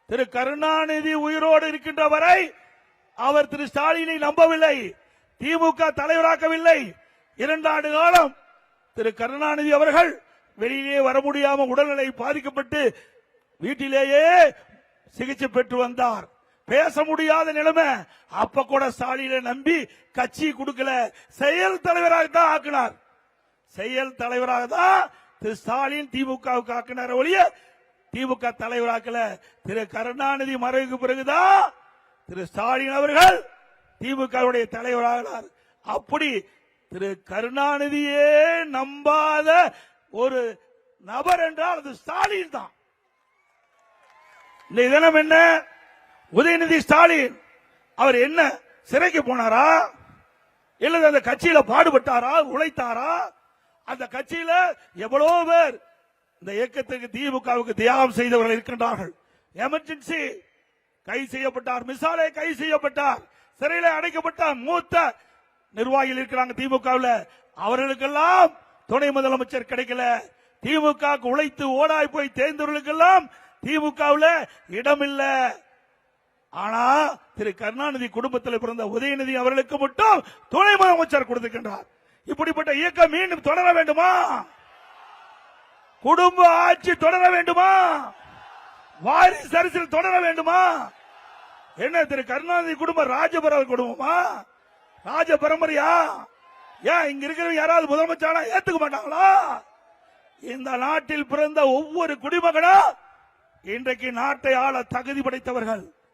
திரு கருணாநிதி உயிரோடு இருக்கின்ற வரை அவர் திரு ஸ்டாலினை நம்பவில்லை, திமுக தலைவராக்கவில்லை. 2 ஆண்டு காலம் திரு கருணாநிதி அவர்கள் வெளியிலே வர முடியாமல் உடல்நிலை பாதிக்கப்பட்டு வீட்டிலேயே சிகிச்சை பெற்று வந்தார். பேச முடியாத நிலைமை. அப்ப கூட ஸ்டாலினை நம்பி கட்சி கொடுக்கல, செயல் தலைவராக தான் ஆக்கினார். செயல் தலைவராக தான் திரு ஸ்டாலின் திமுகவுக்கு ஆக்கினார் ஒழிய திமுக தலைவராக்கல. திரு கருணாநிதி மறைவுக்கு பிறகுதான் திரு ஸ்டாலின் அவர்கள் திமுகவுடைய தலைவராகிறார். அப்படி திரு கருணாநிதியே நம்பாத ஒரு நபர் என்றால் அது ஸ்டாலின் தான். இந்த தினம் என்ன, உதயநிதி ஸ்டாலின் அவர் என்ன சிறைக்கு போனாரா, இல்ல அந்த கட்சியில பாடுபட்டாரா, உழைத்தாரா? அந்த கட்சியில எவ்வளவு பேர் இந்த இயக்கத்துக்கு திமுகவுக்கு தியாகம் செய்தவர்கள் இருக்கின்றார்கள். எமர்ஜென்சி கைது செய்யப்பட்டார், மிசாலே கைது செய்யப்பட்டார், சிறையில் அடைக்கப்பட்டார். மூத்த நிர்வாகிகள் இருக்கிறாங்க திமுகவில், அவர்களுக்கெல்லாம் துணை முதலமைச்சர் கிடைக்கல. திமுக உழைத்து ஓடாய் போய் தேர்ந்தவர்களுக்கெல்லாம் திமுகவில் இடமில்ல. ஆனா திரு கருணாநிதி குடும்பத்தில் பிறந்த உதயநிதி அவர்களுக்கு மட்டும் துணை முதலமைச்சர் கொடுத்திருக்கின்றார். இப்படிப்பட்ட இயக்கம் மீண்டும் தொடர வேண்டுமா? குடும்ப ஆட்சி தொடர வேண்டுமா? வாரிசு அரசியல் தொடர வேண்டுமா? என்ன திரு கருணாநிதி குடும்பம் ராஜபரம்பரை குடும்பமா, ராஜ பரம்பரையா? ஏன் இங்க இருக்கிற யாராவது முதலமைச்சரா ஏத்துக்க மாட்டாங்களா? இந்த நாட்டில் பிறந்த ஒவ்வொரு குடிமகனும் இன்றைக்கு நாட்டை ஆள தகுதி படைத்தவர்கள்.